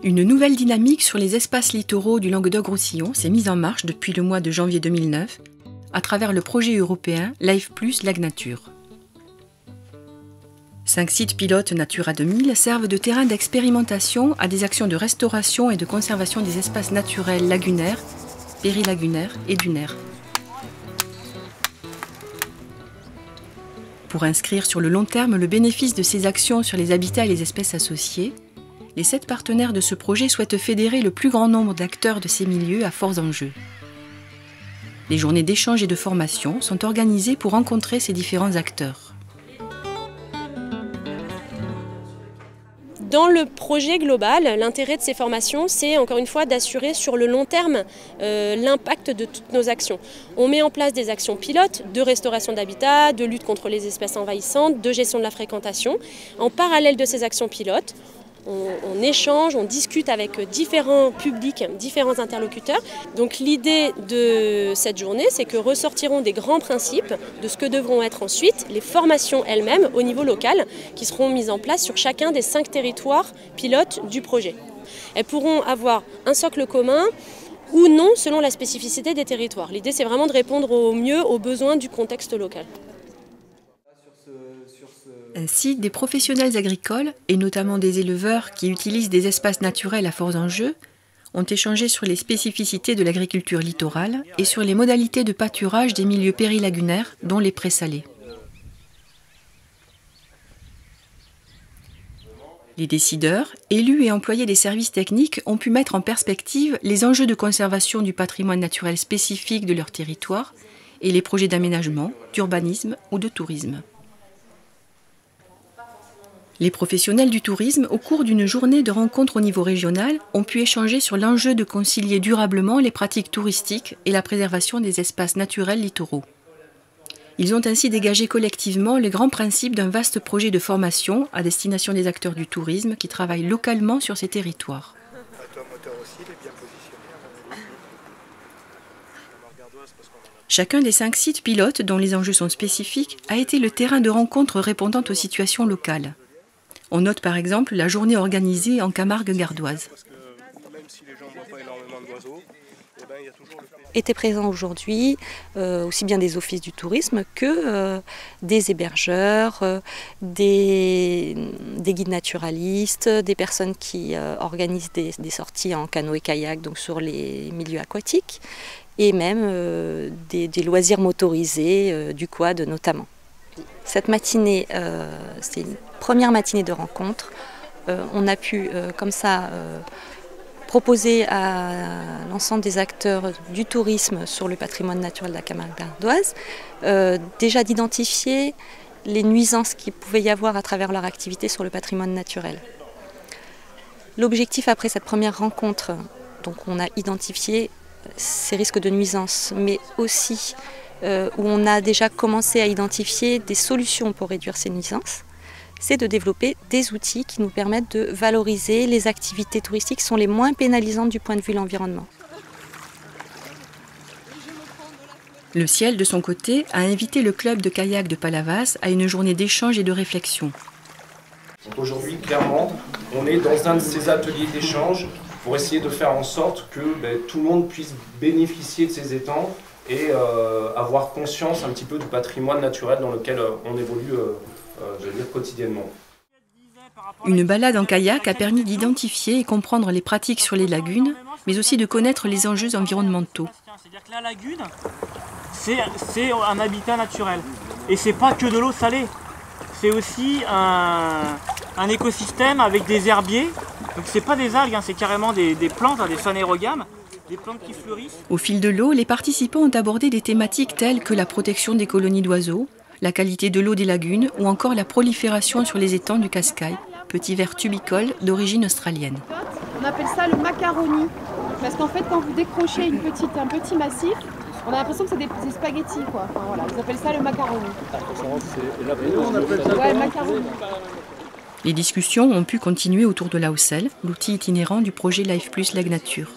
Une nouvelle dynamique sur les espaces littoraux du Languedoc-Roussillon s'est mise en marche depuis le mois de janvier 2009 à travers le projet européen Life Plus Lac Nature. 5 sites pilotes Natura 2000 servent de terrain d'expérimentation à des actions de restauration et de conservation des espaces naturels lagunaires, périlagunaires et dunaires. Pour inscrire sur le long terme le bénéfice de ces actions sur les habitats et les espèces associées, les 7 partenaires de ce projet souhaitent fédérer le plus grand nombre d'acteurs de ces milieux à forts enjeux. Les journées d'échange et de formation sont organisées pour rencontrer ces différents acteurs. Dans le projet global, l'intérêt de ces formations, c'est encore une fois d'assurer sur le long terme l'impact de toutes nos actions. On met en place des actions pilotes de restauration d'habitat, de lutte contre les espèces envahissantes, de gestion de la fréquentation. En parallèle de ces actions pilotes, on échange, on discute avec différents publics, différents interlocuteurs. Donc l'idée de cette journée, c'est que ressortiront des grands principes de ce que devront être ensuite les formations elles-mêmes au niveau local qui seront mises en place sur chacun des 5 territoires pilotes du projet. Elles pourront avoir un socle commun ou non selon la spécificité des territoires. L'idée, c'est vraiment de répondre au mieux aux besoins du contexte local. Ainsi, des professionnels agricoles, et notamment des éleveurs qui utilisent des espaces naturels à forts enjeux, ont échangé sur les spécificités de l'agriculture littorale et sur les modalités de pâturage des milieux périlagunaires, dont les présalés. Les décideurs, élus et employés des services techniques ont pu mettre en perspective les enjeux de conservation du patrimoine naturel spécifique de leur territoire et les projets d'aménagement, d'urbanisme ou de tourisme. Les professionnels du tourisme, au cours d'une journée de rencontres au niveau régional, ont pu échanger sur l'enjeu de concilier durablement les pratiques touristiques et la préservation des espaces naturels littoraux. Ils ont ainsi dégagé collectivement les grands principes d'un vaste projet de formation à destination des acteurs du tourisme qui travaillent localement sur ces territoires. Chacun des 5 sites pilotes, dont les enjeux sont spécifiques, a été le terrain de rencontre répondant aux situations locales. On note par exemple la journée organisée en Camargue gardoise. Étaient présents aujourd'hui aussi bien des offices du tourisme que des hébergeurs, des guides naturalistes, des personnes qui organisent des sorties en canoë-kayak donc sur les milieux aquatiques et même des loisirs motorisés du quad notamment. Cette matinée, c'est une première matinée de rencontre. On a pu comme ça proposer à l'ensemble des acteurs du tourisme sur le patrimoine naturel de la Camargue gardoise déjà d'identifier les nuisances qu'il pouvait y avoir à travers leur activité sur le patrimoine naturel. L'objectif après cette première rencontre, donc on a identifié ces risques de nuisances, mais aussi où on a déjà commencé à identifier des solutions pour réduire ces nuisances, c'est de développer des outils qui nous permettent de valoriser les activités touristiques qui sont les moins pénalisantes du point de vue de l'environnement. Le Ciel, de son côté, a invité le club de kayak de Palavas à une journée d'échange et de réflexion. Aujourd'hui, clairement, on est dans un de ces ateliers d'échange pour essayer de faire en sorte que tout le monde puisse bénéficier de ces étangs et avoir conscience un petit peu du patrimoine naturel dans lequel on évolue quotidiennement. Une balade en kayak a permis d'identifier et comprendre les pratiques sur les lagunes, mais aussi de connaître les enjeux environnementaux. C'est-à-dire que la lagune, c'est un habitat naturel. Et c'est pas que de l'eau salée. C'est aussi un écosystème avec des herbiers. Donc c'est pas des algues, c'est carrément des plantes, des phanérogames. Des plantes qui fleurissent. Au fil de l'eau, les participants ont abordé des thématiques telles que la protection des colonies d'oiseaux, la qualité de l'eau des lagunes ou encore la prolifération sur les étangs du Cascaï, petit ver tubicole d'origine australienne. On appelle ça le macaroni, parce qu'en fait quand vous décrochez un petit massif, on a l'impression que c'est des spaghettis quoi. Enfin, voilà, ils appellent ça le macaroni. On appelle ça ouais, macaroni. Les discussions ont pu continuer autour de l'AOCEL, l'outil itinérant du projet Life Plus Lag Nature.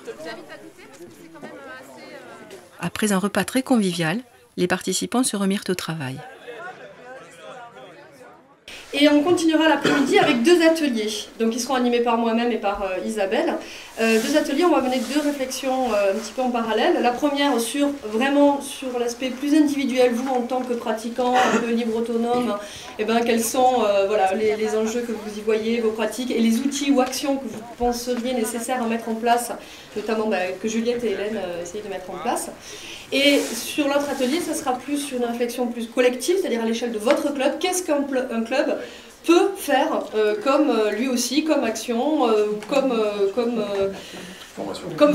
Après un repas très convivial, les participants se remirent au travail. Et on continuera l'après-midi avec 2 ateliers, donc qui seront animés par moi-même et par Isabelle. 2 ateliers, on va mener 2 réflexions un petit peu en parallèle. La première vraiment sur l'aspect plus individuel, vous en tant que pratiquant, un peu libre autonome, et quels sont voilà, les enjeux que vous y voyez, vos pratiques et les outils ou actions que vous penseriez nécessaires à mettre en place, notamment que Juliette et Hélène essayent de mettre en place. Et sur l'autre atelier, ça sera plus sur une réflexion plus collective, c'est-à-dire à l'échelle de votre club. Qu'est-ce qu'un club peut faire comme lui aussi, comme action, comme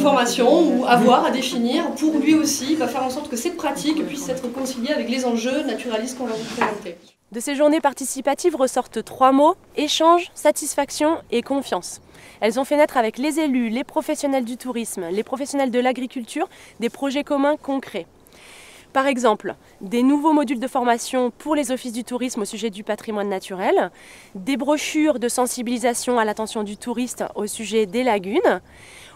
formation, ou avoir à définir pour lui aussi faire en sorte que cette pratique puisse être conciliée avec les enjeux naturalistes qu'on va vous présenter. De ces journées participatives ressortent 3 mots: échange, satisfaction et confiance. Elles ont fait naître avec les élus, les professionnels du tourisme, les professionnels de l'agriculture, des projets communs concrets. Par exemple, des nouveaux modules de formation pour les offices du tourisme au sujet du patrimoine naturel, des brochures de sensibilisation à l'attention du touriste au sujet des lagunes,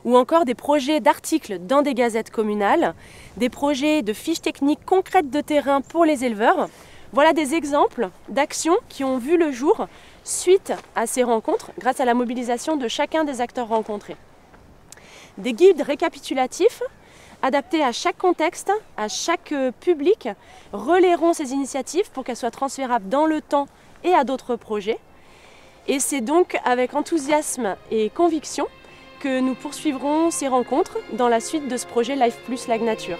ou encore des projets d'articles dans des gazettes communales, des projets de fiches techniques concrètes de terrain pour les éleveurs. Voilà des exemples d'actions qui ont vu le jour suite à ces rencontres grâce à la mobilisation de chacun des acteurs rencontrés. Des guides récapitulatifs adaptés à chaque contexte, à chaque public, relayeront ces initiatives pour qu'elles soient transférables dans le temps et à d'autres projets. Et c'est donc avec enthousiasme et conviction que nous poursuivrons ces rencontres dans la suite de ce projet Life Plus Lag Nature.